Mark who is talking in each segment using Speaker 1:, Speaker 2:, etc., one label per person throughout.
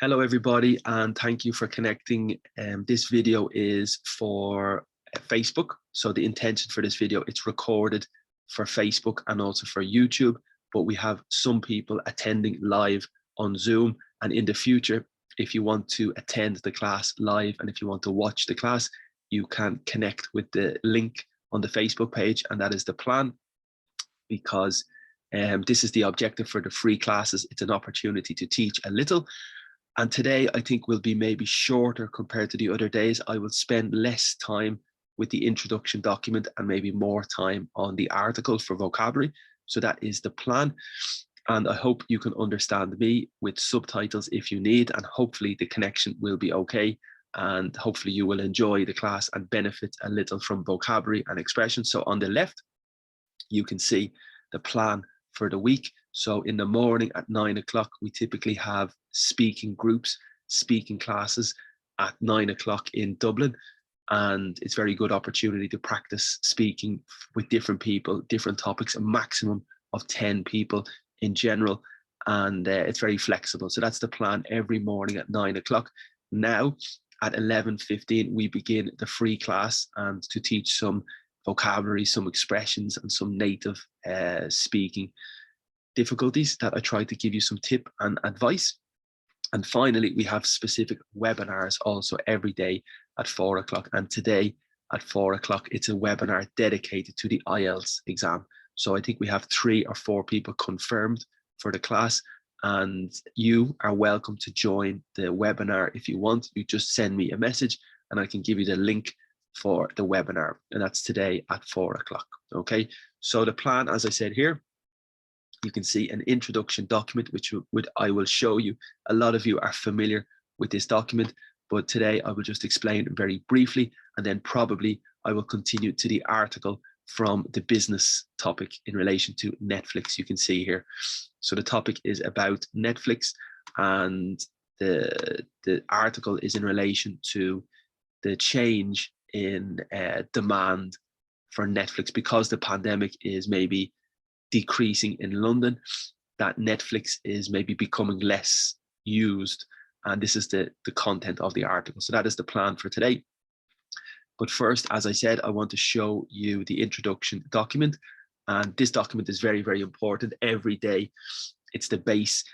Speaker 1: Hello everybody, and thank you for connecting. This video is for Facebook. So the intention for this video, it's recorded for Facebook and also for YouTube, but we have some people attending live on Zoom. And in the future, if you want to attend the class live and if you want to watch the class, you can connect with the link on the Facebook page, and that is the plan, because this is the objective for the free classes. It's an opportunity to teach a little. And today I think will be maybe shorter compared to the other days. I will spend less time with the introduction document and maybe more time on the article for vocabulary. So that is the plan. And I hope you can understand me with subtitles if you need, and hopefully the connection will be okay. And hopefully you will enjoy the class and benefit a little from vocabulary and expression. So on the left, you can see the plan for the week. So in the morning at 9 o'clock, we typically have speaking groups, speaking classes at 9 o'clock in Dublin. And it's a very good opportunity to practice speaking with different people, different topics, a maximum of 10 people in general. And it's very flexible. So that's the plan every morning at 9 o'clock. Now at 11:15, we begin the free class and to teach some vocabulary, some expressions and some native speaking difficulties that I try to give you some tip and advice. And finally, we have specific webinars also every day at 4 o'clock. And today at 4 o'clock, it's a webinar dedicated to the IELTS exam. So I think we have 3 or 4 people confirmed for the class, and you are welcome to join the webinar if you want. You just send me a message and I can give you the link for the webinar, and that's today at 4 o'clock. Okay, so the plan, as I said here, you can see an introduction document, which I will show you. A lot of you are familiar with this document, but today I will just explain very briefly, and then probably I will continue to the article from the business topic in relation to Netflix. You can see here. So the topic is about Netflix, and the article is in relation to the change in demand for Netflix because the pandemic is maybe decreasing in London, that Netflix is maybe becoming less used. And this is the content of the article. So that is the plan for today. But first, as I said, I want to show you the introduction document. And this document is very, very important every day. It's the base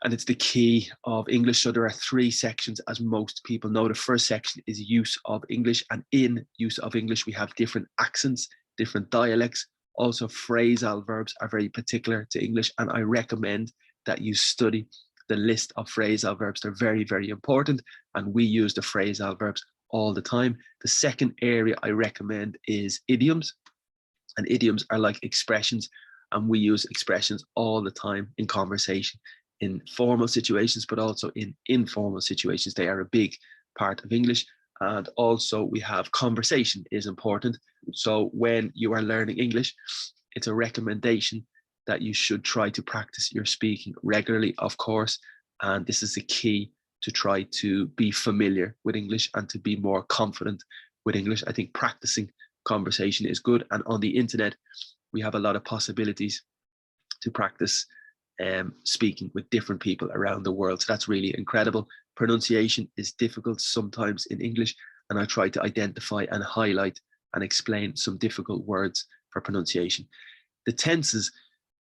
Speaker 1: and it's the key of English. So there are 3 sections, as most people know. The first section is use of English, and in use of English, we have different accents, different dialects. Also, phrasal verbs are very particular to English, and I recommend that you study the list of phrasal verbs. They're very, very important, and we use the phrasal verbs all the time. The second area I recommend is idioms, and idioms are like expressions, and we use expressions all the time in conversation, in formal situations, but also in informal situations. They are a big part of English. And also we have conversation is important. So when you are learning English, it's a recommendation that you should try to practice your speaking regularly, of course. And this is the key to try to be familiar with English and to be more confident with English. I think practicing conversation is good. And on the internet, we have a lot of possibilities to practice speaking with different people around the world. So that's really incredible. Pronunciation is difficult sometimes in English, and I try to identify and highlight and explain some difficult words for pronunciation. The tenses.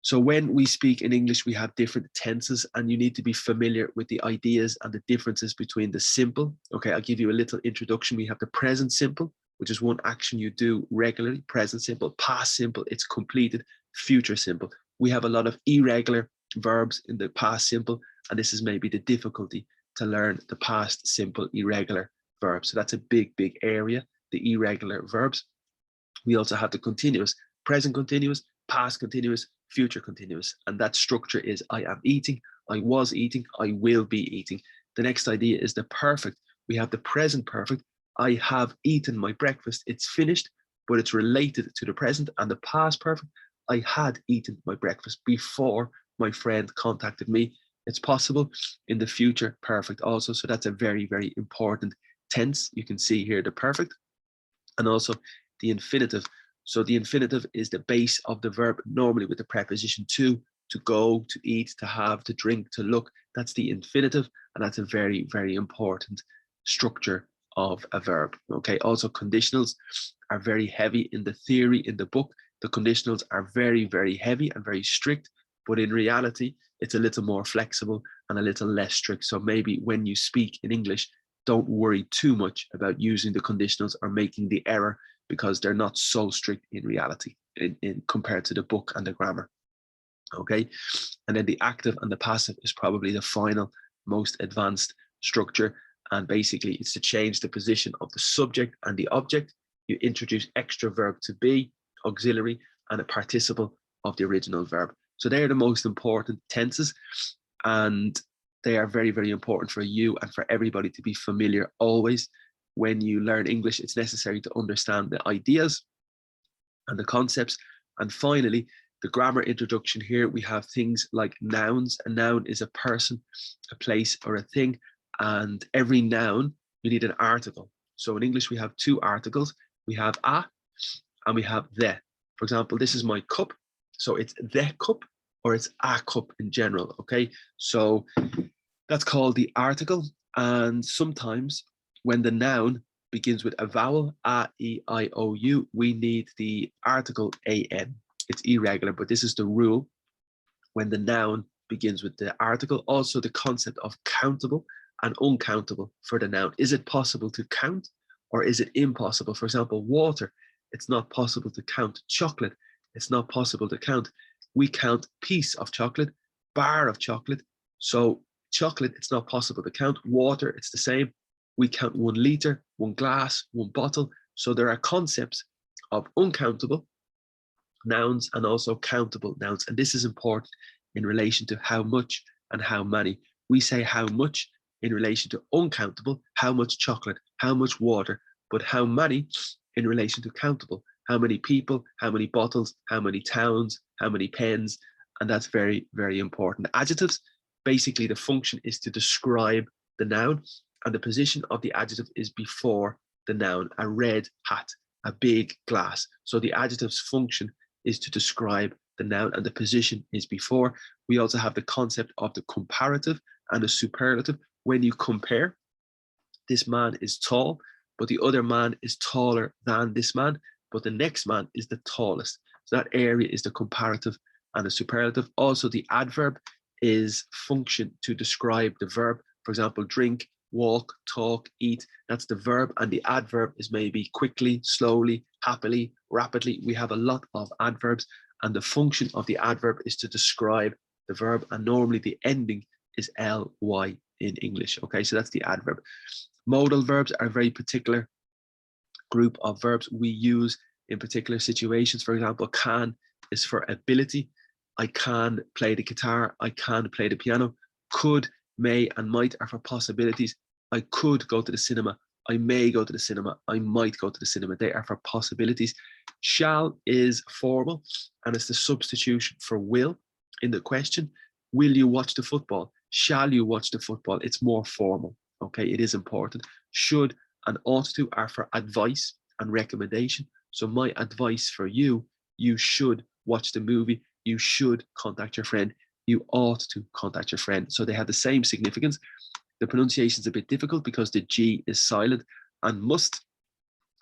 Speaker 1: So when we speak in English, we have different tenses, and you need to be familiar with the ideas and the differences between the simple. Okay, I'll give you a little introduction. We have the present simple, which is one action you do regularly. Present simple, past simple, it's completed. Future simple. We have a lot of irregular verbs in the past simple, and this is maybe the difficulty to learn the past simple irregular verbs. So that's a big, big area, the irregular verbs. We also have the continuous, present continuous, past continuous, future continuous. And that structure is I am eating, I was eating, I will be eating. The next idea is the perfect. We have the present perfect. I have eaten my breakfast. It's finished, but it's related to the present. And the past perfect. I had eaten my breakfast before my friend contacted me. It's possible. In the future perfect also. So that's a very, very important tense. You can see here the perfect, and also the infinitive. So the infinitive is the base of the verb, normally with the preposition to to go, to eat, to have, to drink, to look. That's the infinitive, and that's a very, very important structure of a verb. Okay, also conditionals are very heavy in the theory in the book. The conditionals are very, very heavy and very strict, but in reality, it's a little more flexible and a little less strict. So maybe when you speak in English, don't worry too much about using the conditionals or making the error, because they're not so strict in reality in compared to the book and the grammar. Okay, and then the active and the passive is probably the final most advanced structure, and basically it's to change the position of the subject and the object. You introduce extra verb to be, auxiliary, and a participle of the original verb. So they're the most important tenses, and they are very, very important for you and for everybody to be familiar always. When you learn English, it's necessary to understand the ideas and the concepts. And finally, the grammar introduction here, we have things like nouns. A noun is a person, a place, or a thing. And every noun, you need an article. So in English, we have two articles. We have a and we have the. For example, this is my cup. So it's the cup or it's a cup in general, okay? So that's called the article. And sometimes when the noun begins with a vowel, a, e, I, o, u, we need the article an. It's irregular, but this is the rule when the noun begins with the article. Also the concept of countable and uncountable for the noun. Is it possible to count or is it impossible? For example, water, it's not possible to count. Chocolate, it's not possible to count. We count piece of chocolate, bar of chocolate. So chocolate, it's not possible to count. Water, it's the same. We count 1 liter, 1 glass, 1 bottle. So there are concepts of uncountable nouns and also countable nouns. And this is important in relation to how much and how many. We say how much in relation to uncountable, how much chocolate, how much water, but how many in relation to countable, how many people, how many bottles, how many towns, how many pens. And that's very, very important. Adjectives, basically the function is to describe the noun, and the position of the adjective is before the noun. A red hat, a big glass. So the adjective's function is to describe the noun and the position is before. We also have the concept of the comparative and the superlative. When you compare, this man is tall, but the other man is taller than this man, but the next man is the tallest. So that area is the comparative and the superlative. Also, the adverb is function to describe the verb. For example, drink, walk, talk, eat. That's the verb, and the adverb is maybe quickly, slowly, happily, rapidly. We have a lot of adverbs, and the function of the adverb is to describe the verb, and normally the ending is ly in English. Okay, so that's the adverb. Modal verbs are a very particular group of verbs we use in particular situations. For example, can is for ability. I can play the guitar. I can play the piano. Could, may, and might are for possibilities. I could go to the cinema. I may go to the cinema. I might go to the cinema. They are for possibilities. Shall is formal, and it's the substitution for will in the question. Will you watch the football? Shall you watch the football? It's more formal. Okay, it is important. Should and ought to are for advice and recommendation. So my advice for you, you should watch the movie. You should contact your friend. You ought to contact your friend. So they have the same significance. The pronunciation is a bit difficult because the G is silent, and must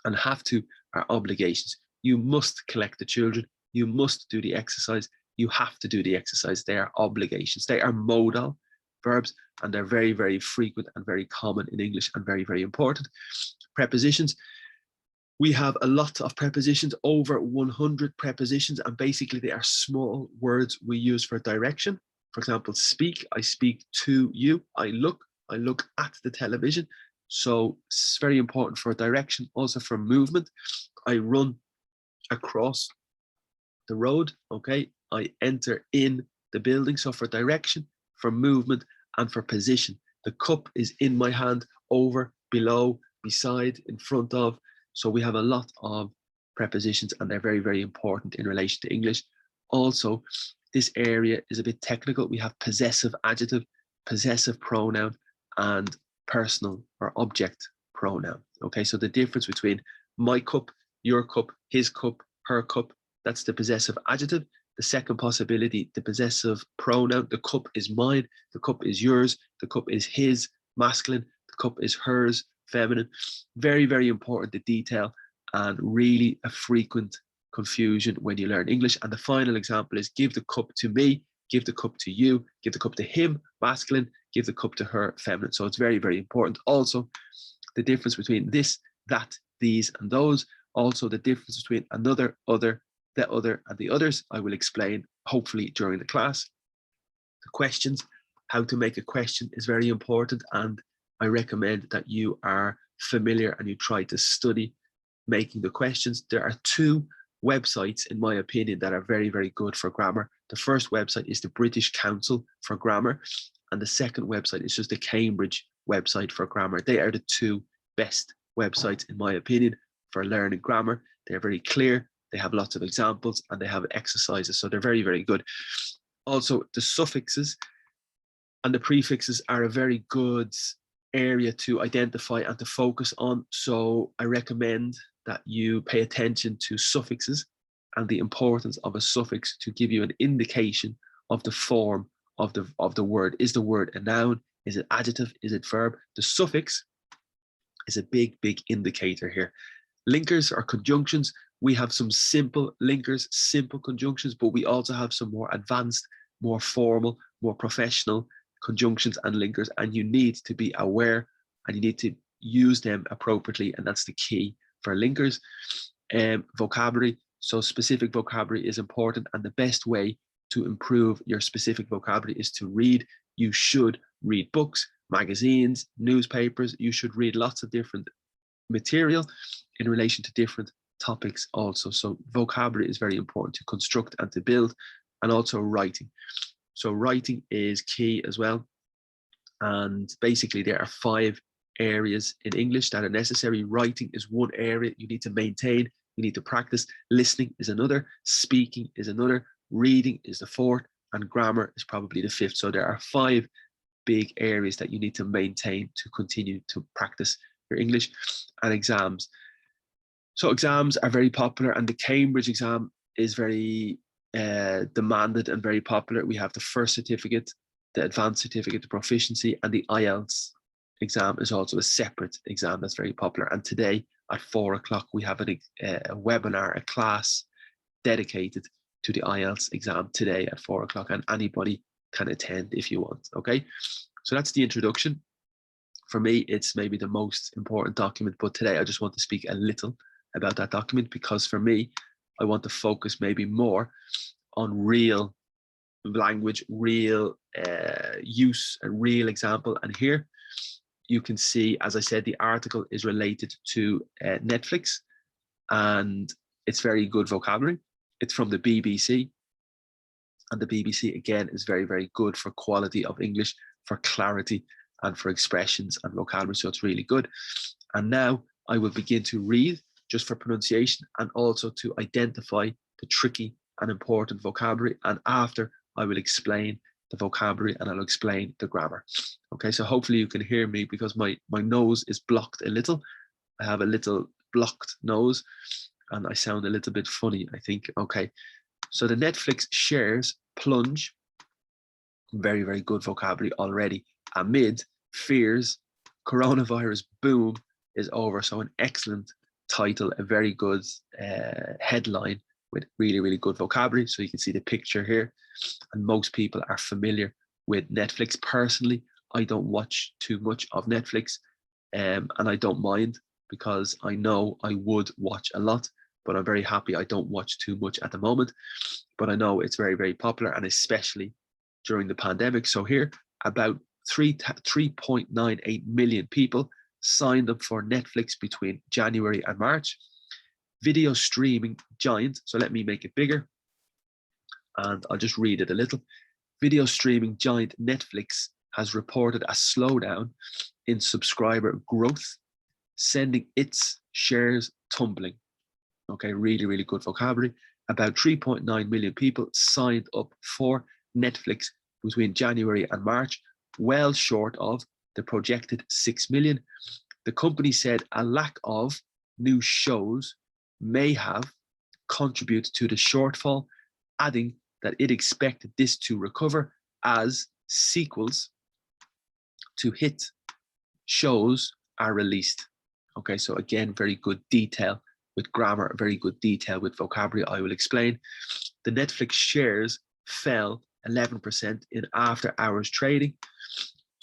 Speaker 1: and have to are obligations. You must collect the children. You must do the exercise. You have to do the exercise. They are obligations. They are modal verbs, and they're very, very frequent and very common in English and very, very important. Prepositions. We have a lot of prepositions, over 100 prepositions, and basically they are small words we use for direction. For example, speak, I speak to you. I look at the television. So it's very important for direction, also for movement. I run across the road, okay? I enter in the building. So for direction, for movement, and for position. The cup is in my hand, over, below, beside, in front of. So we have a lot of prepositions, and they're very, very important in relation to English. Also, this area is a bit technical. We have possessive adjective, possessive pronoun, and personal or object pronoun. Okay, so the difference between my cup, your cup, his cup, her cup, that's the possessive adjective. The second possibility, the possessive pronoun, the cup is mine, the cup is yours, the cup is his, masculine, the cup is hers, feminine. Very, very important, the detail, and really a frequent confusion when you learn English. And the final example is give the cup to me, give the cup to you, give the cup to him, masculine, give the cup to her, feminine. So it's very, very important. Also, the difference between this, that, these, and those. Also, the difference between another, other, the other, and the others. I will explain, hopefully, during the class. The questions, how to make a question is very important. And I recommend that you are familiar and you try to study making the questions. There are two websites, in my opinion, that are very, very good for grammar. The first website is the British Council for Grammar, and the second website is just the Cambridge website for grammar. They are the two best websites, in my opinion, for learning grammar. They're very clear, they have lots of examples, and they have exercises, so they're very, very good. Also, the suffixes and the prefixes are a very good area to identify and to focus on. So I recommend that you pay attention to suffixes and the importance of a suffix to give you an indication of the form of the word. Is the word a noun? Is it adjective? Is it verb? The suffix is a big, big indicator here. Linkers or conjunctions. We have some simple linkers, simple conjunctions, but we also have some more advanced, more formal, more professional conjunctions and linkers, and you need to be aware and you need to use them appropriately, and that's the key for linkers. Vocabulary, so specific vocabulary is important, and the best way to improve your specific vocabulary is to read. You should read books, magazines, newspapers. You should read lots of different material in relation to different topics also. So vocabulary is very important to construct and to build, and also writing. So writing is key as well. And basically there are 5 areas in English that are necessary. Writing is one area you need to maintain, you need to practice. Listening is another, speaking is another, reading is the 4th, and grammar is probably the 5th. So there are 5 big areas that you need to maintain to continue to practice your English. And exams. So exams are very popular, and the Cambridge exam is very demanded and very popular. We have the first certificate, the advanced certificate, the proficiency, and the IELTS exam is also a separate exam that's very popular. And today at 4 o'clock, we have a webinar, a class dedicated to the IELTS exam today at 4 o'clock, and anybody can attend if you want. Okay, so that's the introduction. For me, it's maybe the most important document, but today I just want to speak a little about that document, because for me, I want to focus maybe more on real language, real use, a real example. And here you can see, as I said, the article is related to Netflix, and it's very good vocabulary. It's from the BBC, and the BBC again is very, very good for quality of English, for clarity, and for expressions and vocabulary. So it's really good. And now I will begin to read just for pronunciation, and also to identify the tricky and important vocabulary. And after, I will explain the vocabulary and I'll explain the grammar. Okay, so hopefully you can hear me, because my nose is blocked a little. I have a little blocked nose and I sound a little bit funny, I think. Okay, so the Netflix shares plunge. Very, very good vocabulary already. Amid fears coronavirus boom is over. So an excellent title, a very good headline with really, really good vocabulary. So you can see the picture here, and most people are familiar with Netflix. Personally, I don't watch too much of Netflix, and I don't mind, because I know I would watch a lot, but I'm very happy I don't watch too much at the moment. But I know it's very, very popular, and especially during the pandemic. So here, about 3.98 million people signed up for Netflix between January and March. Video streaming giant, so let me make it bigger and I'll just read it a little. Video streaming giant Netflix has reported a slowdown in subscriber growth, sending its shares tumbling. Okay, really, really good vocabulary. About 3.9 million people signed up for Netflix between January and March, well short of the projected 6 million. The company said a lack of new shows may have contributed to the shortfall, adding that it expected this to recover as sequels to hit shows are released. Okay, so again, very good detail with grammar, very good detail with vocabulary. I will explain. The Netflix shares fell 11% in after hours trading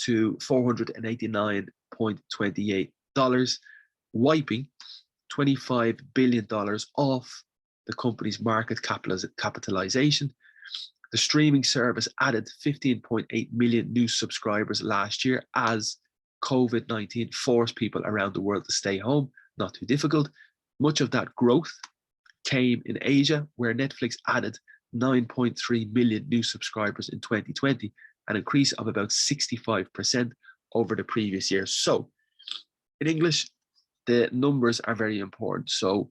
Speaker 1: to $489.28, wiping $25 billion off the company's market capitalization. The streaming service added 15.8 million new subscribers last year as COVID-19 forced people around the world to stay home. Not too difficult. Much of that growth came in Asia, where Netflix added 9.3 million new subscribers in 2020, an increase of about 65% over the previous year. So in English, the numbers are very important. So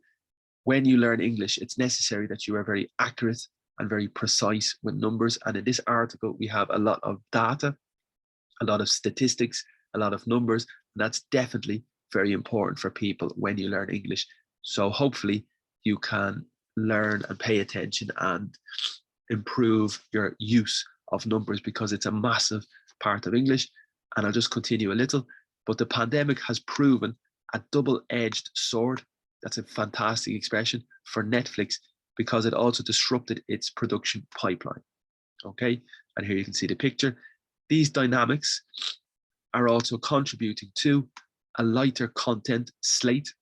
Speaker 1: when you learn English, it's necessary that you are very accurate and very precise with numbers. And in this article, we have a lot of data, a lot of statistics, a lot of numbers, and that's definitely very important for people when you learn English. So hopefully you can learn and pay attention and improve your use of numbers, because it's a massive part of English. And I'll just continue a little, but the pandemic has proven a double-edged sword. That's a fantastic expression for Netflix, because it also disrupted its production pipeline. Okay, and here you can see the picture. These dynamics are also contributing to a lighter content slate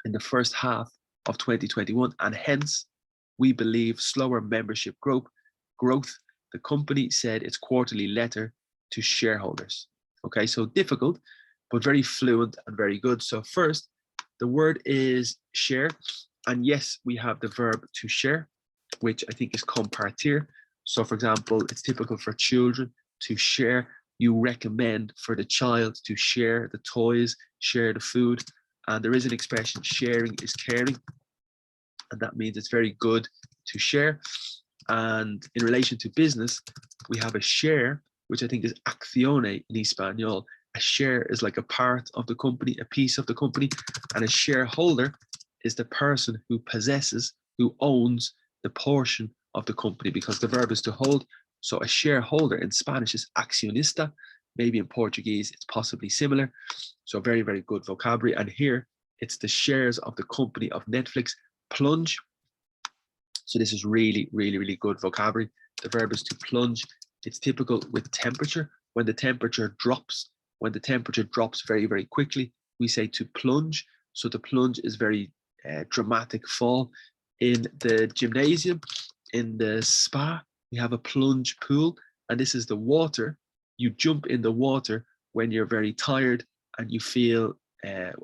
Speaker 1: in the first half of 2021, and hence we believe slower membership growth. The company said its quarterly letter to shareholders. Okay, so difficult, but very fluent and very good. So first, the word is share, and yes, we have the verb to share, which I think is compartir. So for example, it's typical for children to share. You recommend for the child to share the toys, share the food. And there is an expression, sharing is caring. And that means it's very good to share. And in relation to business, we have a share, which I think is accione in Espanol. A share is like a part of the company, a piece of the company. And a shareholder is the person who possesses, who owns the portion of the company, because the verb is to hold. So a shareholder in Spanish is accionista. Maybe in Portuguese, it's possibly similar. So very, very good vocabulary. And here, it's the shares of the company of Netflix plunge. So this is really, really, really good vocabulary. The verb is to plunge. It's typical with temperature. When the temperature drops very, very quickly, we say to plunge. So the plunge is very dramatic fall. In the gymnasium, in the spa, we have a plunge pool, and this is the water. You jump in the water when you're very tired and you feel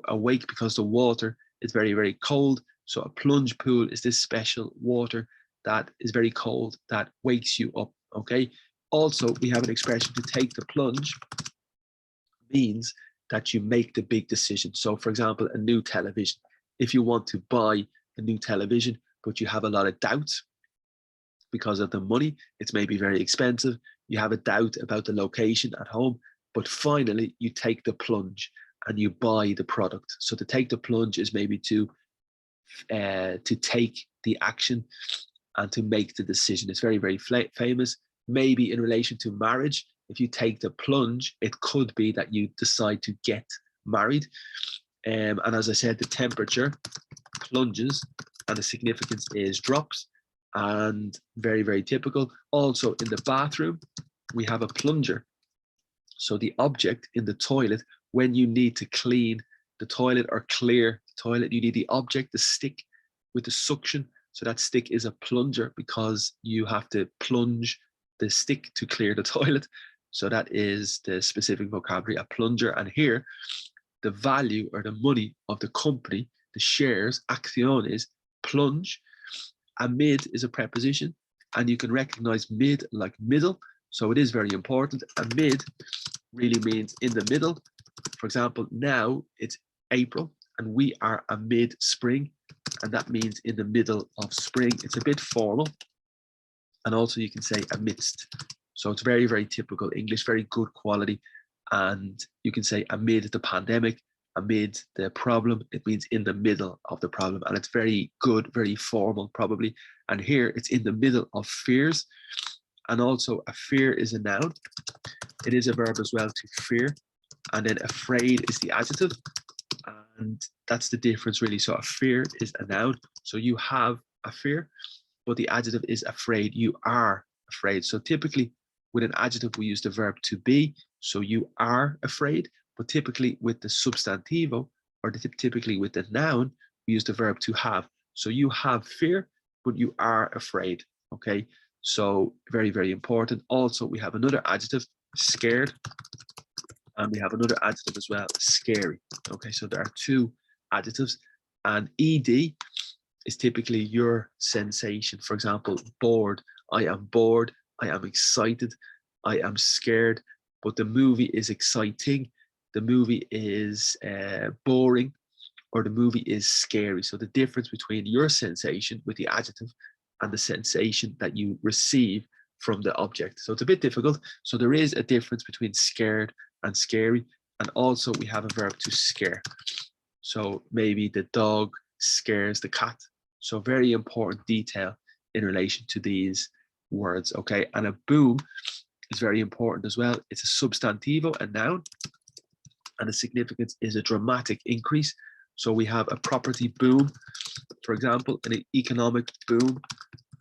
Speaker 1: awake because the water is very, very cold. So a plunge pool is this special water that is very cold that wakes you up. Okay. Also, we have an expression to take the plunge, means that you make the big decision. So for example, a new television. If you want to buy a new television, but you have a lot of doubts because of the money, it's maybe very expensive. You have a doubt about the location at home, but finally you take the plunge and you buy the product. So to take the plunge is maybe to take the action and to make the decision. It's very, very famous. Maybe in relation to marriage, if you take the plunge, it could be that you decide to get married. And as I said, the temperature plunges and the significance is drops, and very, very typical. Also in the bathroom, we have a plunger. So the object in the toilet, when you need to clean the toilet or clear the toilet, you need the object, the stick with the suction. So that stick is a plunger because you have to plunge the stick to clear the toilet. So that is the specific vocabulary, a plunger. And here, the value or the money of the company, the shares, acciones, plunge. Amid is a preposition, and you can recognize mid like middle. So it is very important. Amid really means in the middle. For example, now it's April and we are amid spring, and that means in the middle of spring. It's a bit formal. And also you can say amidst. So it's very, very typical English, very good quality. And you can say amid the pandemic, amid the problem. It means in the middle of the problem. And it's very good, very formal probably. And here it's in the middle of fears. And also a fear is a noun. It is a verb as well, to fear. And then afraid is the adjective. And that's the difference really. So a fear is a noun. So you have a fear, but the adjective is afraid. You are afraid. So typically with an adjective, we use the verb to be. So you are afraid. But typically with the substantivo, or typically with the noun, we use the verb to have. So you have fear, but you are afraid. Okay. So very, very important. Also, we have another adjective, scared. And we have another adjective as well, scary. Okay, so there are two adjectives. And ed is typically your sensation. For example, bored. I am bored. I am excited. I am scared. But the movie is exciting. The movie is boring. Or the movie is scary. So the difference between your sensation with the adjective and the sensation that you receive from the object. So it's a bit difficult. So there is a difference between scared and scary. And also we have a verb to scare. So maybe the dog scares the cat. So very important detail in relation to these words. Okay, and a boom is very important as well. It's a substantivo, a noun, and the significance is a dramatic increase. So we have a property boom, for example, an economic boom,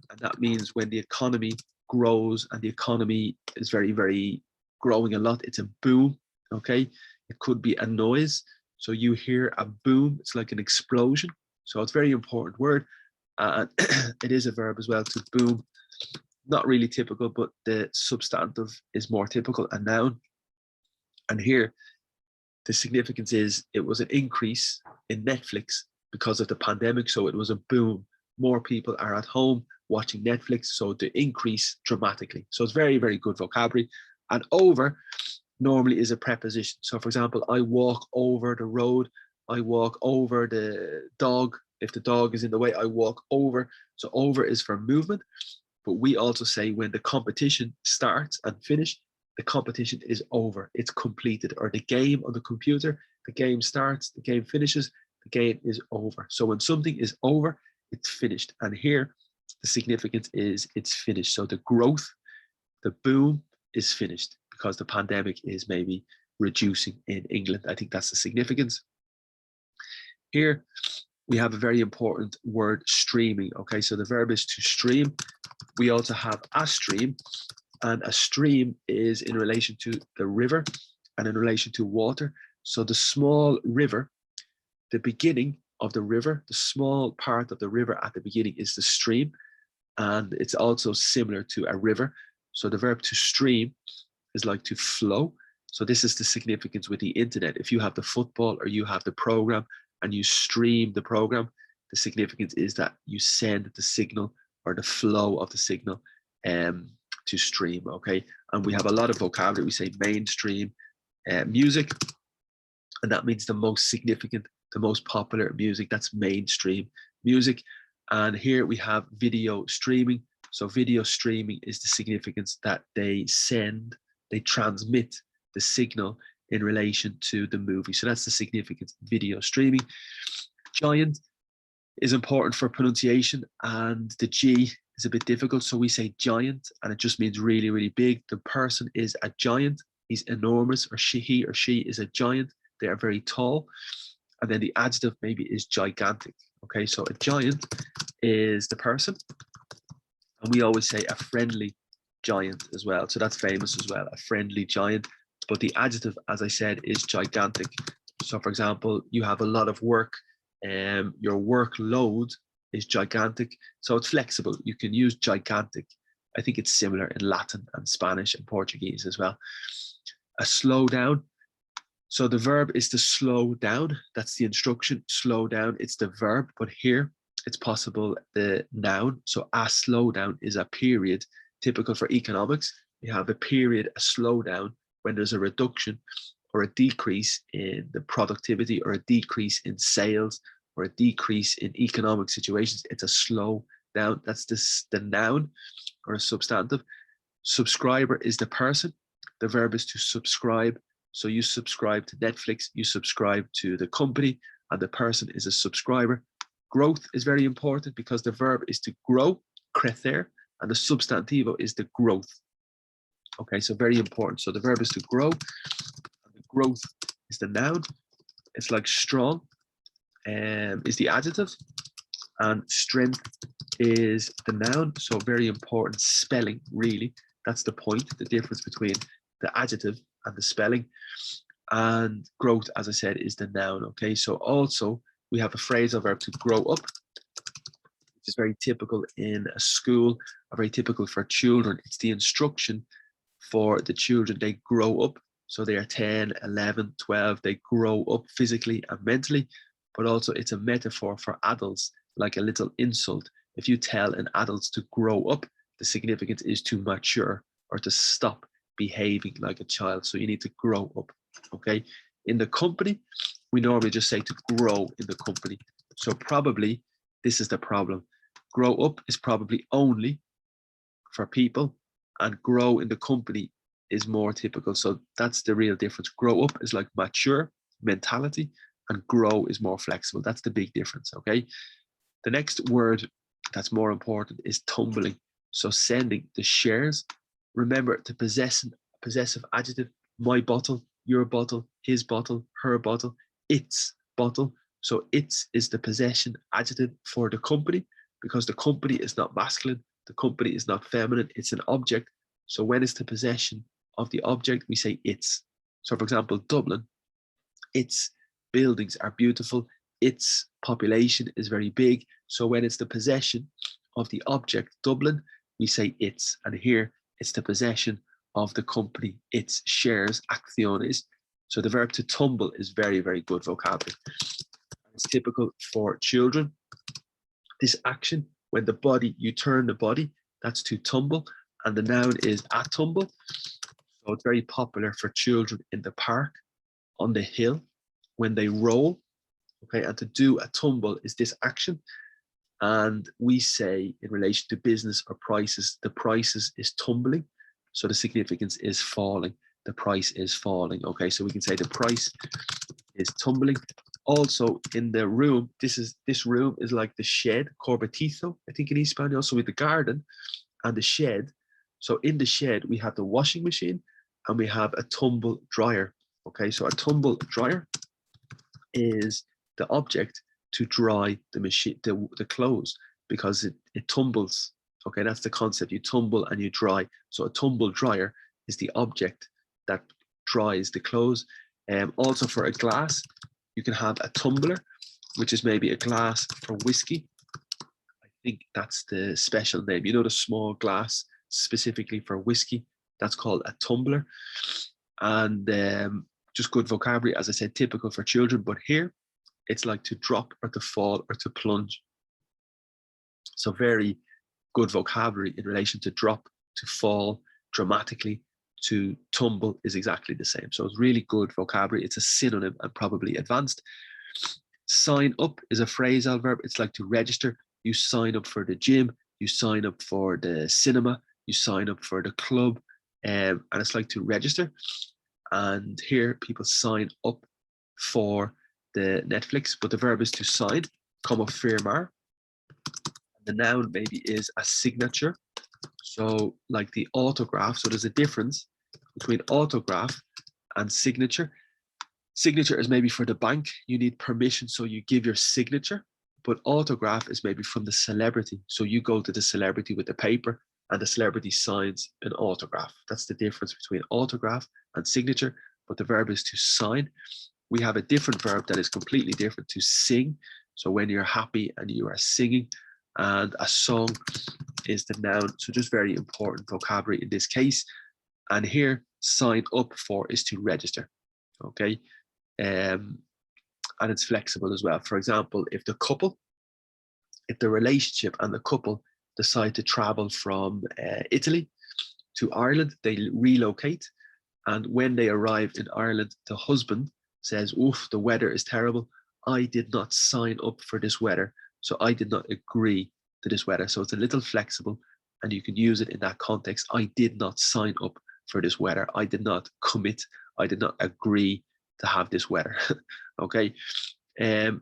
Speaker 1: and that means when the economy grows and the economy is very, very growing a lot, it's a boom. Okay, it could be a noise. So you hear a boom, it's like an explosion. So it's a very important word. It is a verb as well, to boom. Not really typical, but the substantive is more typical, a noun. And here, the significance is it was an increase in Netflix because of the pandemic. So it was a boom. More people are at home watching Netflix. So the increase dramatically. So it's very, very good vocabulary. And over normally is a preposition. So for example, I walk over the road. I walk over the dog. If the dog is in the way, I walk over. So over is for movement. But we also say when the competition starts and finish, the competition is over, it's completed. Or the game on the computer, the game starts, the game finishes, the game is over. So when something is over, it's finished. And here, the significance is it's finished. So the growth, the boom is finished because the pandemic is maybe reducing in England. I think that's the significance. Here, we have a very important word, streaming. Okay, so the verb is to stream. We also have a stream. And a stream is in relation to the river and in relation to water. So the small river, the beginning of the river, the small part of the river at the beginning is the stream. And it's also similar to a river. So the verb to stream is like to flow. So this is the significance with the internet. If you have the football or you have the program and you stream the program, the significance is that you send the signal or the flow of the signal to stream. Okay, and we have a lot of vocabulary. We say mainstream music, and that means the most significant, the most popular music. That's mainstream music. And here we have video streaming. So video streaming is the significance that they send, they transmit the signal in relation to the movie. So that's the significance, video streaming. Giant is important for pronunciation, and the G is a bit difficult. So we say giant, and it just means really, really big. The person is a giant. He's enormous, or he or she is a giant. They are very tall. And then the adjective maybe is gigantic. Okay, so a giant is the person. And we always say a friendly giant as well. So that's famous as well, a friendly giant. But the adjective, as I said, is gigantic. So for example, you have a lot of work, your workload is gigantic. So it's flexible. You can use gigantic. I think it's similar in Latin and Spanish and Portuguese as well. A slow down. So the verb is to slow down. That's the instruction, slow down. It's the verb, but here it's possible the noun. So a slowdown is a period, typical for economics. You have a period, a slowdown, when there's a reduction or a decrease in the productivity or a decrease in sales or a decrease in economic situations. It's a slow down. That's the noun or a substantive. Subscriber is the person. The verb is to subscribe. So you subscribe to Netflix, you subscribe to the company, and the person is a subscriber. Growth is very important because the verb is to grow, crecer, and the substantivo is the growth. Okay, so very important. So the verb is to grow, and the growth is the noun. It's like strong is the adjective, and strength is the noun. So very important spelling, really. That's the point, the difference between the adjective and the spelling. And growth, as I said, is the noun. Okay, so also we have a phrasal verb to grow up, which is very typical in a school, or very typical for children. It's the instruction for the children. They grow up. So they are 10, 11, 12. They grow up physically and mentally, but also it's a metaphor for adults, like a little insult. If you tell an adult to grow up, the significance is to mature or to stop behaving like a child. So you need to grow up, okay? In the company, we normally just say to grow in the company. So probably this is the problem. Grow up is probably only for people, and grow in the company is more typical. So that's the real difference. Grow up is like mature mentality, and grow is more flexible. That's the big difference, okay? The next word that's more important is tumbling. So sending the shares. Remember, the possessive adjective, my bottle, your bottle, his bottle, her bottle, its bottle. So its is the possession adjective for the company, because the company is not masculine, the company is not feminine, it's an object. So when it's the possession of the object, we say its. So for example, Dublin, its buildings are beautiful, its population is very big. So when it's the possession of the object, Dublin, we say its. And here it's the possession of the company, its shares, acciones. So the verb to tumble is very, very good vocabulary. It's typical for children. This action, when the body, you turn the body, that's to tumble. And the noun is a tumble. So it's very popular for children in the park, on the hill, when they roll. Okay, and to do a tumble is this action. And we say in relation to business or prices, the prices is tumbling. So the significance is falling. The price is falling. Okay, so we can say the price is tumbling. Also in the room, this room is like the shed, corbetizo, I think in Espanol. So with the garden and the shed. So in the shed, we have the washing machine and we have a tumble dryer. Okay, so a tumble dryer is the object to dry the machine, the clothes, because it tumbles. Okay, that's the concept. You tumble and you dry. So a tumble dryer is the object that dries the clothes. Also for a glass, you can have a tumbler, which is maybe a glass for whiskey. I think that's the special name. You know, the small glass specifically for whiskey, that's called a tumbler. And just good vocabulary, as I said, typical for children. But here, it's like to drop or to fall or to plunge. So very good vocabulary in relation to drop, to fall dramatically, to tumble is exactly the same. So it's really good vocabulary. It's a synonym and probably advanced. Sign up is a phrasal verb. It's like to register. You sign up for the gym, you sign up for the cinema, you sign up for the club, and it's like to register. And here people sign up for the Netflix, but the verb is to sign, como firmar. The noun maybe is a signature. So like the autograph. So there's a difference between autograph and signature. Signature is maybe for the bank. You need permission, so you give your signature. But autograph is maybe from the celebrity. So you go to the celebrity with the paper and the celebrity signs an autograph. That's the difference between autograph and signature. But the verb is to sign. We have a different verb that is completely different, to sing. So when you're happy and you are singing, and a song is the noun. So just very important vocabulary in this case. And here, sign up for is to register. Okay. And it's flexible as well. For example, if the relationship and the couple decide to travel from Italy to Ireland, they relocate. And when they arrive in Ireland, the husband says, oof, the weather is terrible. I did not sign up for this weather. So I did not agree to this weather. So it's a little flexible and you can use it in that context. I did not sign up for this weather. I did not commit. I did not agree to have this weather. Okay. Then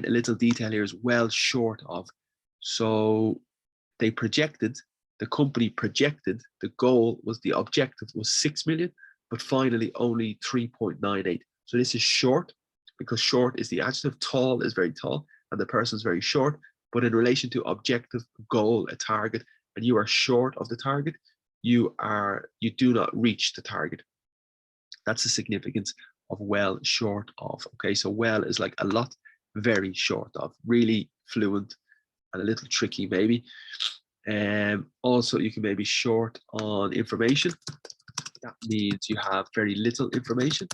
Speaker 1: a little detail here is well short of. So they projected, the company projected, the goal was, the objective was 6 million, but finally only 3.98. So this is short, because short is the adjective, tall is very tall, and the person is very short. But in relation to objective, goal, a target, and you are short of the target, you do not reach the target. That's the significance of well short of. Okay, so well is like a lot, very short of, really fluent and a little tricky maybe. Also, you can maybe short on information. That means you have very little information.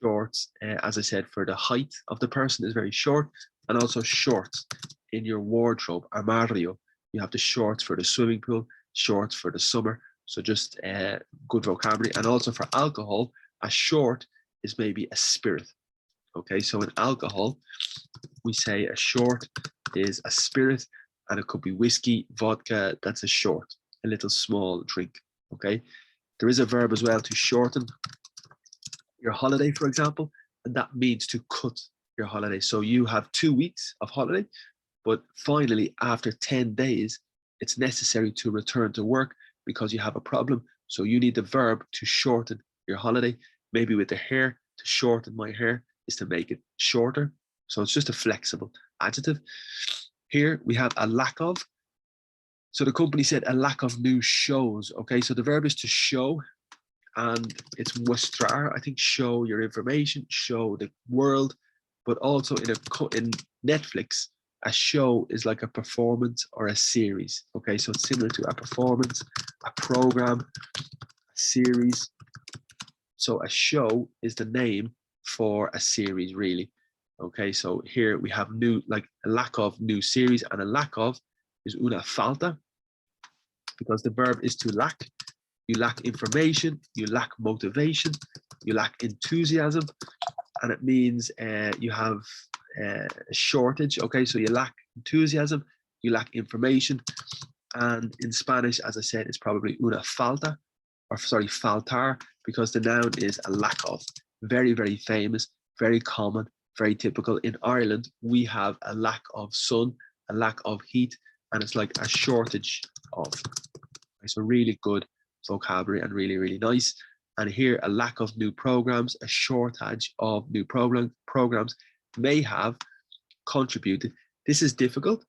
Speaker 1: Short, as I said, for the height of the person is very short, and also shorts in your wardrobe, armario. You have the shorts for the swimming pool, shorts for the summer. So just good vocabulary. And also for alcohol, a short is maybe a spirit. Okay, so in alcohol, we say a short is a spirit, and it could be whiskey, vodka. That's a short, a little small drink. Okay, there is a verb as well to shorten your holiday, for example, and that means to cut your holiday. So you have 2 weeks of holiday, but finally after 10 days, it's necessary to return to work because you have a problem. So you need the verb to shorten your holiday. Maybe with the hair, to shorten my hair is to make it shorter. So it's just a flexible adjective. Here we have a lack of. So the company said a lack of new shows. Okay, so the verb is to show, and it's mostrar. I think show your information, show the world. But also in Netflix, a show is like a performance or a series. Okay, so it's similar to a performance, a program, a series. So a show is the name for a series, really. Okay, so here we have new, like a lack of new series, and a lack of is una falta, because the verb is to lack. You lack information, you lack motivation, you lack enthusiasm, and it means you have a shortage. Okay, so you lack enthusiasm, you lack information, and in Spanish, as I said, it's probably una falta, or sorry, faltar, because the noun is a lack of. Very, very famous, very common, very typical. In Ireland, we have a lack of sun, a lack of heat, and it's like a shortage of. So really good vocabulary and really, really nice. And here, a lack of new programs, a shortage of new programs may have contributed. This is difficult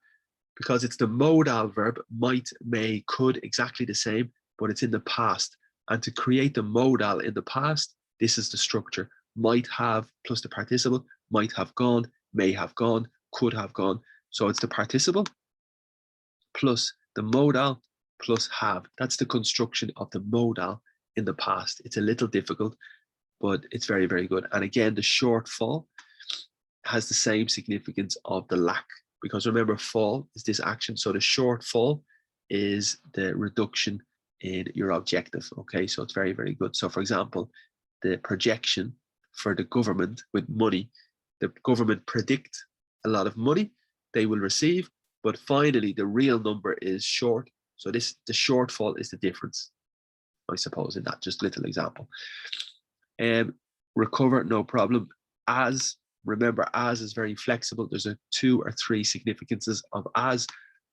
Speaker 1: because it's the modal verb, might, may, could, exactly the same, but it's in the past. And to create the modal in the past, this is the structure. Might have plus the participle, might have gone, may have gone, could have gone. So it's the participle plus the modal plus have. That's the construction of the modal in the past. It's a little difficult, but it's very, very good. And again, the shortfall has the same significance of the lack, because remember, fall is this action. So the shortfall is the reduction in your objective. Okay, so it's very, very good. So for example, the projection for the government with money, the government predict a lot of money they will receive, but finally the real number is short. So the shortfall is the difference, I suppose, in that just little example. Recover, no problem. As, remember, as is very flexible. There's 2 or 3 significances of as.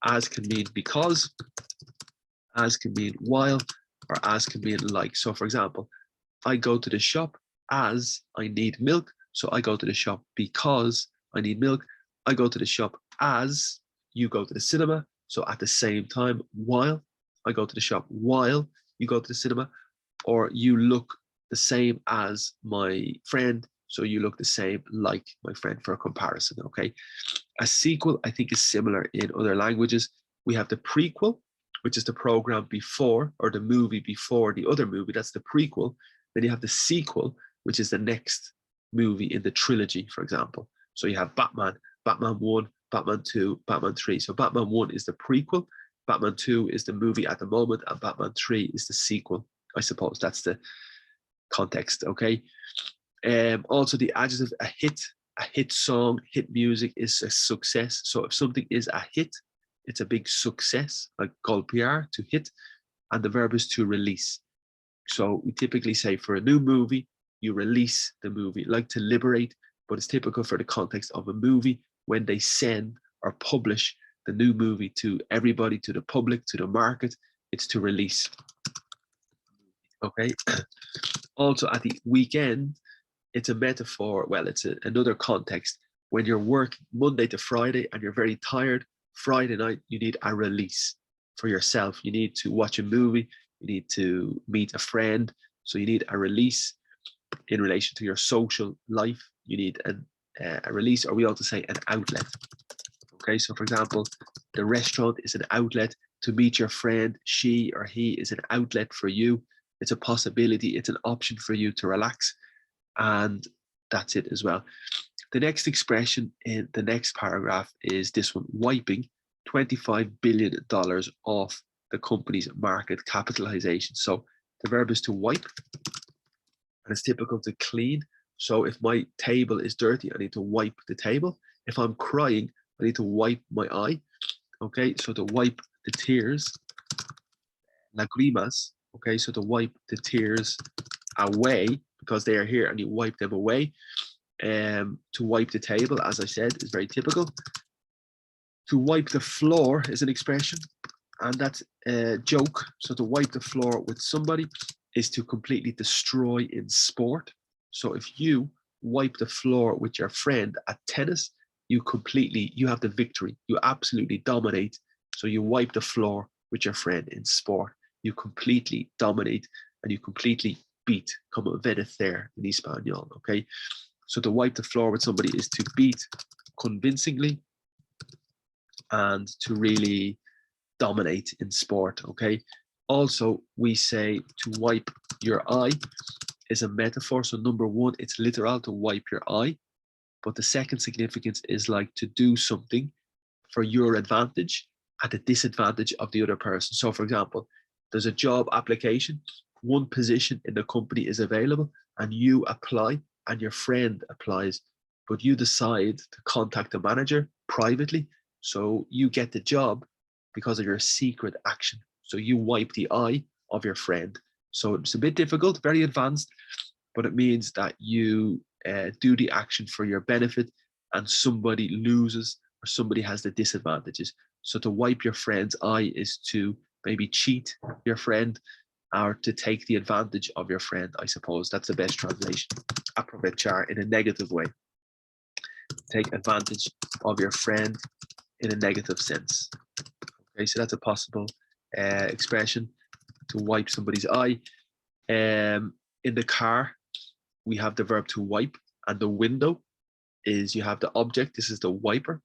Speaker 1: As can mean because, as can mean while, or as can mean like. So for example, I go to the shop as I need milk. So I go to the shop because I need milk. I go to the shop as you go to the cinema. So at the same time, while I go to the shop, while you go to the cinema, or you look the same as my friend. So you look the same like my friend, for a comparison. Okay. A sequel, I think, is similar in other languages. We have the prequel, which is the program before, or the movie before the other movie. That's the prequel. Then you have the sequel, which is the next movie in the trilogy, for example. So you have Batman, Batman 1, Batman 2, Batman 3. So Batman 1 is the prequel, Batman 2 is the movie at the moment, and Batman 3 is the sequel. I suppose that's the context. Okay. Also the adjective, a hit song, hit music is a success. So if something is a hit, it's a big success, like golpear, to hit, and the verb is to release. So we typically say for a new movie, you release the movie. Like to liberate, but it's typical for the context of a movie when they send or publish the new movie to everybody, to the public, to the market. It's to release. Okay. Also at the weekend, it's a metaphor. Well, it's another context. When you're working Monday to Friday and you're very tired, Friday night, you need a release for yourself. You need to watch a movie. You need to meet a friend. So you need a release in relation to your social life. You need a release, or we also say an outlet. Okay, so for example, the restaurant is an outlet to meet your friend. She or he is an outlet for you. It's a possibility. It's an option for you to relax. And that's it as well. The next expression in the next paragraph is this one, wiping $25 billion off the company's market capitalization. So the verb is to wipe, and it's typical to clean. So if my table is dirty, I need to wipe the table. If I'm crying, I need to wipe my eye. Okay, so to wipe the tears, lagrimas. Okay, so to wipe the tears away, because they are here and you wipe them away. To wipe the table, as I said, is very typical. To wipe the floor is an expression, and that's a joke. So to wipe the floor with somebody is to completely destroy in sport. So if you wipe the floor with your friend at tennis, you have the victory. You absolutely dominate. So you wipe the floor with your friend in sport. You completely dominate and you completely beat, como vencer in Espanol, okay? So to wipe the floor with somebody is to beat convincingly and to really dominate in sport, okay? Also, we say to wipe your eye is a metaphor. So number one, it's literal, to wipe your eye. But the second significance is like to do something for your advantage at the disadvantage of the other person. So for example, there's a job application, one position in the company is available and you apply and your friend applies, but you decide to contact the manager privately. So you get the job because of your secret action. So you wipe the eye of your friend. So it's a bit difficult, very advanced, but it means that you do the action for your benefit and somebody loses or somebody has the disadvantages. So to wipe your friend's eye is to maybe cheat your friend or to take the advantage of your friend, I suppose. That's the best translation. Aprovechar in a negative way. Take advantage of your friend in a negative sense. Okay, so that's a possible expression, to wipe somebody's eye. In the car, we have the verb to wipe, and the window is, you have the object, this is the wiper.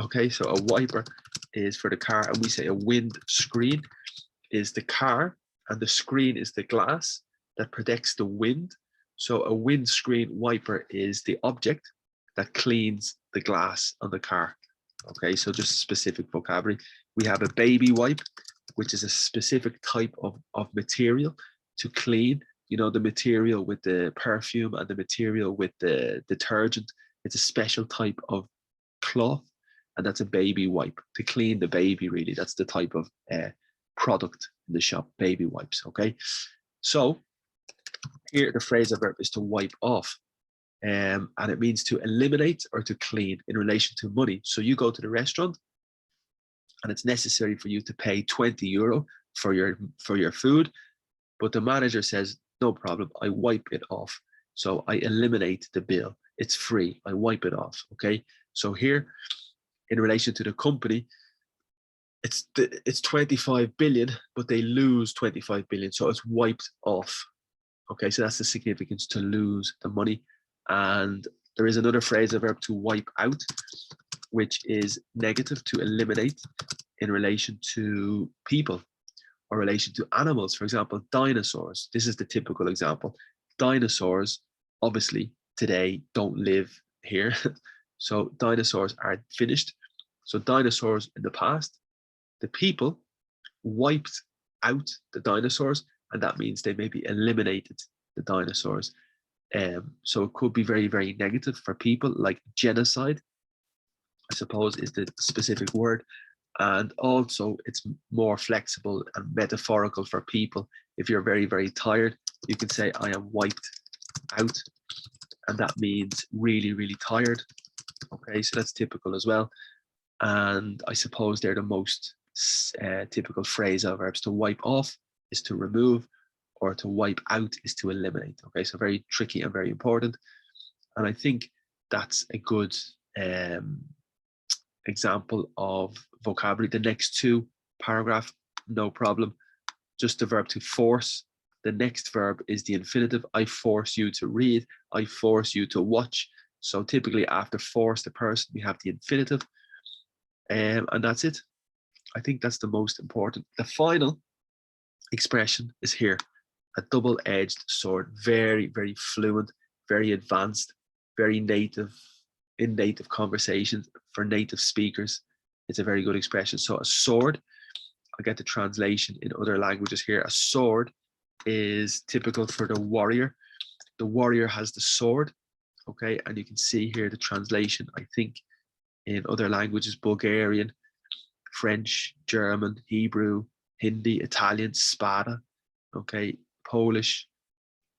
Speaker 1: Okay, so a wiper is for the car, and we say a wind screen is the car, and the screen is the glass that protects the wind. So a windscreen wiper is the object that cleans the glass on the car. Okay, so just specific vocabulary. We have a baby wipe, which is a specific type of material to clean. You know, the material with the perfume and the material with the detergent. It's a special type of cloth, and that's a baby wipe to clean the baby, really. That's the type of product in the shop, baby wipes, okay? So here the phrasal verb is to wipe off, and it means to eliminate or to clean in relation to money. So you go to the restaurant and it's necessary for you to pay €20 for your food, but the manager says, no problem, I wipe it off. So I eliminate the bill. It's free, I wipe it off, okay? So here, in relation to the company, it's 25 billion, but they lose 25 billion, so it's wiped off. Okay, so that's the significance, to lose the money. And there is another phrasal verb, to wipe out, which is negative, to eliminate in relation to people or relation to animals. For example, dinosaurs. This is the typical example. Dinosaurs, obviously, today don't live here. So dinosaurs are finished. So dinosaurs in the past, the people wiped out the dinosaurs, and that means they maybe eliminated the dinosaurs. So it could be very, very negative for people, like genocide, I suppose, is the specific word. And also it's more flexible and metaphorical for people. If you're very, very tired, you can say, I am wiped out, and that means really, really tired. Okay, so that's typical as well. And I suppose they're the most typical phrasal verbs. To wipe off is to remove, or to wipe out is to eliminate. Okay, so very tricky and very important. And I think that's a good example of vocabulary. The next two paragraph, no problem. Just the verb to force. The next verb is the infinitive. I force you to read. I force you to watch. So typically after force the person, we have the infinitive. And that's it. I think that's the most important. The final expression is here. A double-edged sword. Very, very fluent, very advanced, very native, in native conversations for native speakers. It's a very good expression. So a sword, I get the translation in other languages here. A sword is typical for the warrior. The warrior has the sword, okay? And you can see here the translation, I think, in other languages: Bulgarian, French, German, Hebrew, Hindi, Italian, spada, okay? Polish,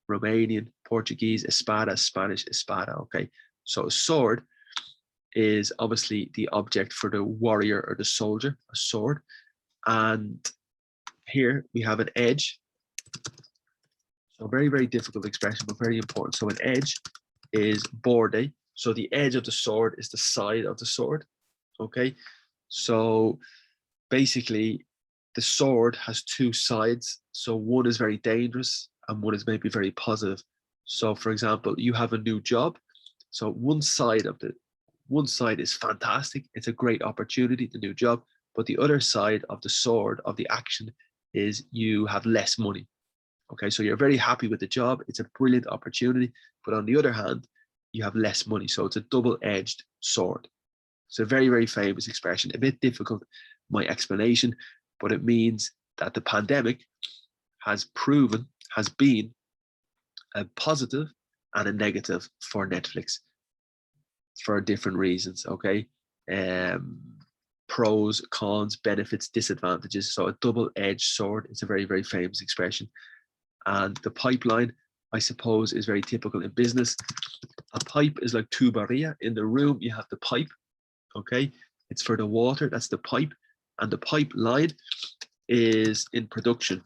Speaker 1: Romanian, Portuguese, espada, Spanish, espada, okay? So a sword is obviously the object for the warrior or the soldier, a sword. And here we have an edge. So very, very difficult expression, but very important. So an edge is borde. So the edge of the sword is the side of the sword, okay? So basically the sword has two sides. So one is very dangerous and one is maybe very positive. So for example, you have a new job. So one side is fantastic. It's a great opportunity, the new job. But the other side of the sword, of the action, is you have less money. Okay, so you're very happy with the job. It's a brilliant opportunity. But on the other hand, you have less money. So it's a double-edged sword. It's a very, very famous expression. A bit difficult, my explanation, but it means that the pandemic has been a positive and a negative for Netflix for different reasons, okay? Pros, cons, benefits, disadvantages. So a double-edged sword is a very, very famous expression. And the pipeline, I suppose, is very typical in business. A pipe is like tuberia. In the room, you have the pipe, okay? It's for the water, that's the pipe. And the pipeline is in production,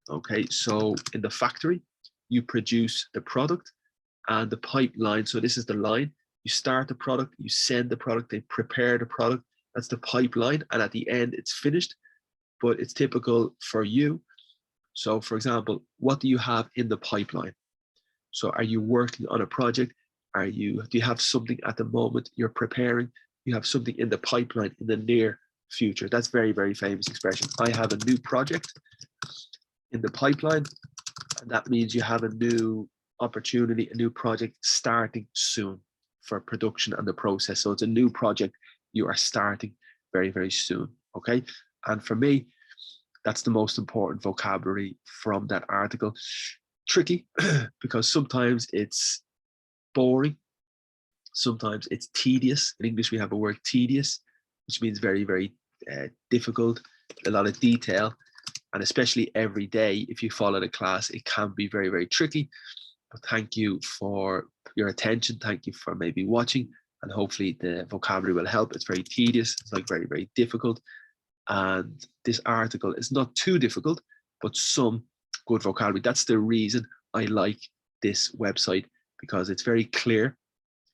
Speaker 1: okay? So in the factory, you produce the product, and the pipeline, so this is the line. You start the product, you send the product, they prepare the product. That's the pipeline. And at the end, it's finished, but it's typical for you. So for example, what do you have in the pipeline? So are you working on a project? Do you have something at the moment you're preparing? You have something in the pipeline in the near future. That's very, very famous expression. I have a new project in the pipeline. And that means you have a new opportunity, a new project starting soon for production and the process. So it's a new project you are starting very, very soon, okay? And for me, that's the most important vocabulary from that article. Tricky, because sometimes it's boring. Sometimes it's tedious. In English, we have a word tedious, which means very, very difficult, a lot of detail. And especially every day, if you follow the class, it can be very, very tricky. But thank you for your attention. Thank you for maybe watching. And hopefully the vocabulary will help. It's very tedious. It's like very, very difficult. And this article is not too difficult, but some good vocabulary. That's the reason I like this website, because it's very clear.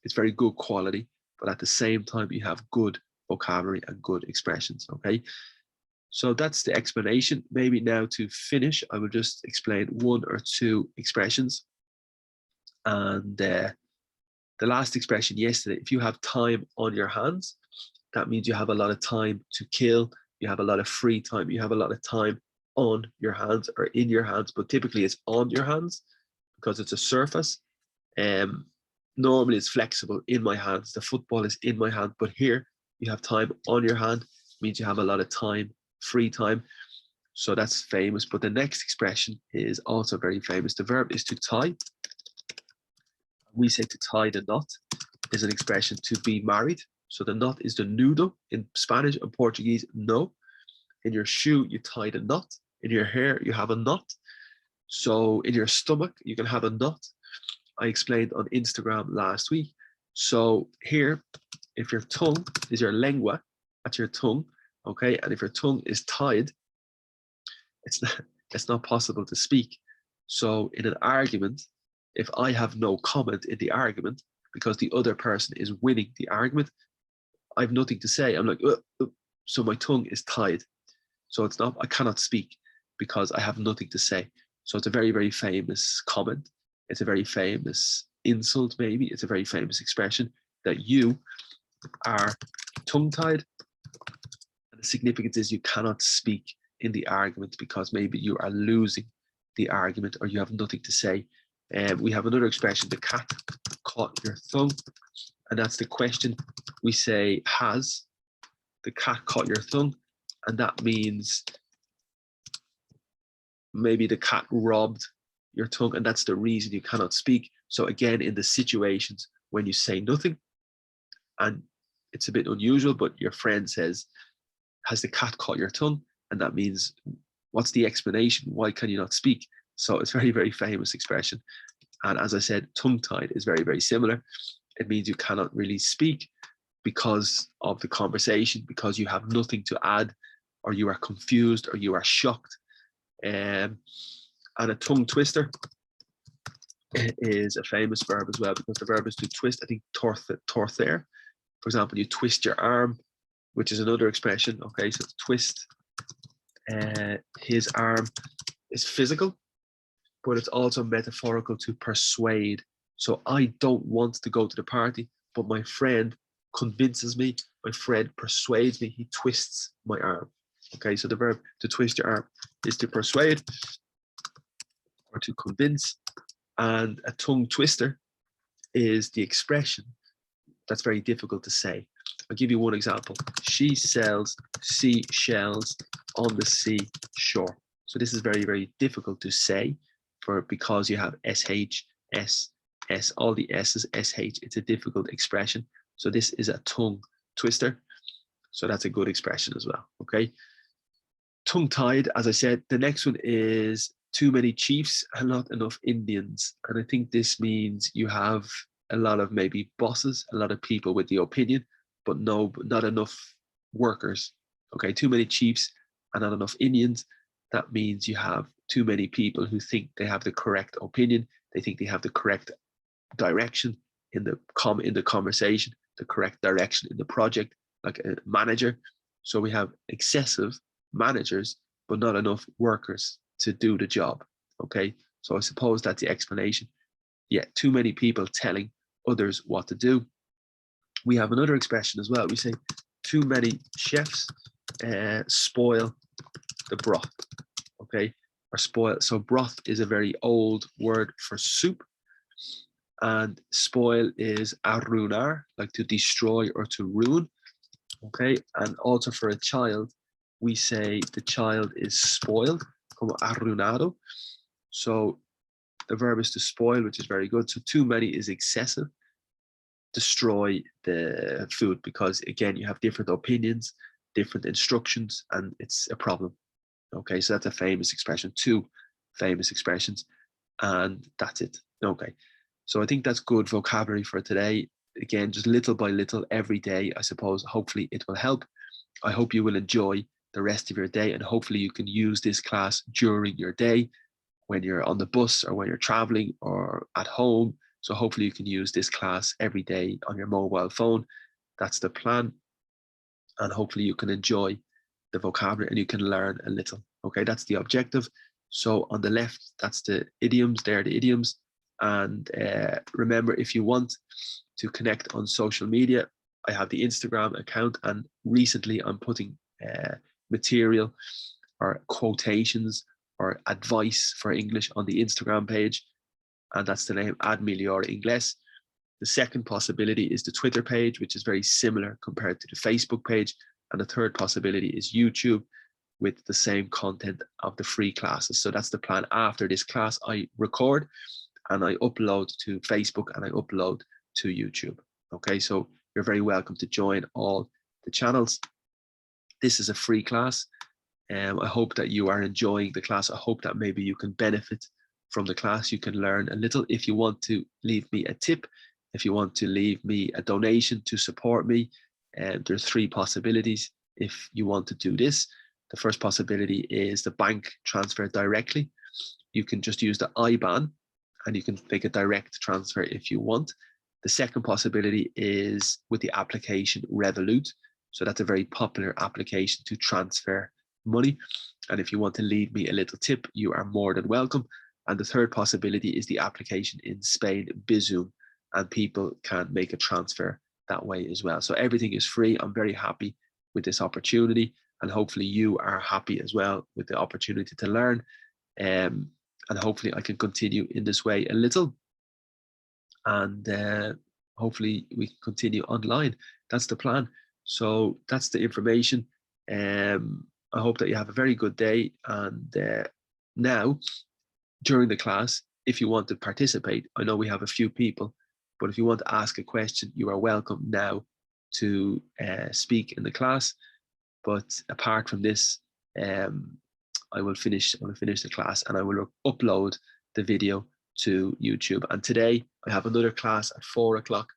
Speaker 1: It's very good quality. But at the same time, you have good vocabulary and good expressions, okay? So that's the explanation. Maybe now to finish, I will just explain one or two expressions. And the last expression yesterday, if you have time on your hands, that means you have a lot of time to kill. You have a lot of free time. You have a lot of time on your hands or in your hands, but typically it's on your hands because it's a surface. Normally it's flexible in my hands. The football is in my hand, but here you have time on your hand. It means you have a lot of time, free time. So that's famous. But the next expression is also very famous. The verb is to tie. We say to tie the knot is an expression to be married. So the knot is the nudo in Spanish and Portuguese, no. In your shoe, you tie the knot. In your hair, you have a knot. So in your stomach, you can have a knot. I explained on Instagram last week. So here, if your tongue is your lengua, that's your tongue, okay? And if your tongue is tied, it's not possible to speak. So in an argument, if I have no comment in the argument because the other person is winning the argument, I have nothing to say. I'm like, so my tongue is tied. So it's not, I cannot speak because I have nothing to say. So it's a very, very famous comment. It's a very famous insult, maybe. It's a very famous expression that you are tongue-tied. And the significance is you cannot speak in the argument because maybe you are losing the argument or you have nothing to say. We have another expression, the cat caught your tongue. And that's the question. We say, has the cat caught your tongue? And that means maybe the cat robbed your tongue, and that's the reason you cannot speak. So again, in the situations when you say nothing, and it's a bit unusual, but your friend says, has the cat caught your tongue? And that means, what's the explanation? Why can you not speak? So it's a very, very famous expression. And as I said, tongue-tied is very, very similar. It means you cannot really speak because of the conversation, because you have nothing to add, or you are confused, or you are shocked. And a tongue twister is a famous verb as well, because the verb is to twist. I think torcer. For example, you twist your arm, which is another expression. Okay, so twist. His arm is physical, but it's also metaphorical to persuade. So I don't want to go to the party, but my friend convinces me, my friend persuades me, he twists my arm. Okay, so the verb to twist your arm is to persuade or to convince. And a tongue twister is the expression that's very difficult to say. I'll give you one example. She sells seashells on the seashore. So this is very, very difficult to say because you have SH, S, S, all the S's, SH. It's a difficult expression. So this is a tongue twister. So that's a good expression as well, okay? Tongue-tied, as I said. The next one is too many chiefs and not enough Indians. And I think this means you have a lot of maybe bosses, a lot of people with the opinion, but not enough workers. Okay, too many chiefs and not enough Indians. That means you have too many people who think they have the correct opinion. They think they have the correct direction in the conversation, the correct direction in the project, like a manager. So we have excessive managers, but not enough workers to do the job. Okay, so I suppose that's the explanation. Yeah, too many people telling others what to do. We have another expression as well. We say too many chefs spoil the broth. Okay, or spoil. So broth is a very old word for soup, and spoil is arruinar, like to destroy or to ruin. Okay, and also for a child, we say the child is spoiled, como arruinado. So the verb is to spoil, which is very good. So too many is excessive. Destroy the food, because again, you have different opinions, different instructions, and it's a problem. Okay, so that's a famous expression, two famous expressions, and that's it. Okay, so I think that's good vocabulary for today. Again, just little by little every day, I suppose. Hopefully it will help. I hope you will enjoy the rest of your day, and hopefully you can use this class during your day when you're on the bus or when you're traveling or at home. So hopefully you can use this class every day on your mobile phone. That's the plan. And hopefully you can enjoy the vocabulary and you can learn a little. Okay, that's the objective. So on the left, that's the idioms. They're the idioms. And remember, if you want to connect on social media, I have the Instagram account, and recently I'm putting material or quotations or advice for English on the Instagram page, and that's the name @Inglés. The second possibility is the Twitter page, which is very similar compared to the Facebook page, and the third possibility is YouTube with the same content of the free classes. So that's the plan. After this class, I record and I upload to Facebook and I upload to YouTube. Okay, so you're very welcome to join all the channels. This is a free class. I hope that you are enjoying the class. I hope that maybe you can benefit from the class. You can learn a little. If you want to leave me a tip, if you want to leave me a donation to support me, there's 3 possibilities if you want to do this. The first possibility is the bank transfer directly. You can just use the IBAN and you can make a direct transfer if you want. The second possibility is with the application Revolut. So that's a very popular application to transfer money. And if you want to leave me a little tip, you are more than welcome. And the third possibility is the application in Spain, Bizum, and people can make a transfer that way as well. So everything is free. I'm very happy with this opportunity, and hopefully you are happy as well with the opportunity to learn. And hopefully I can continue in this way a little, and hopefully we can continue online. That's the plan. So that's the information. I hope that you have a very good day. And now, during the class, if you want to participate, I know we have a few people, but if you want to ask a question, you are welcome now to speak in the class. But apart from this, I will finish the class and I will upload the video to YouTube. And today I have another class at 4 o'clock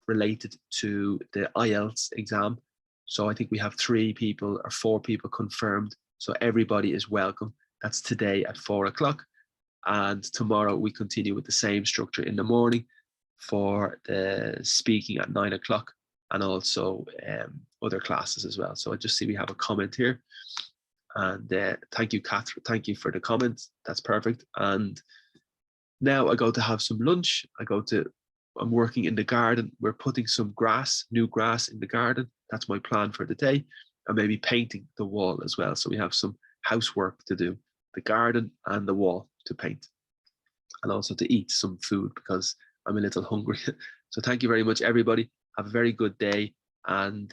Speaker 1: related to the IELTS exam. So I think we have 3 people or 4 people confirmed. So everybody is welcome. That's today at 4 o'clock. And tomorrow we continue with the same structure in the morning for the speaking at 9 o'clock, and also other classes as well. So I just see we have a comment here. And thank you, Catherine. Thank you for the comment. That's perfect. And now I go to have some lunch. I'm working in the garden. We're putting some new grass in the garden. That's my plan for the day. And maybe painting the wall as well. So we have some housework to do, the garden and the wall to paint, and also to eat some food because I'm a little hungry. So thank you very much, everybody. Have a very good day, and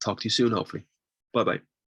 Speaker 1: talk to you soon, hopefully. Bye-bye.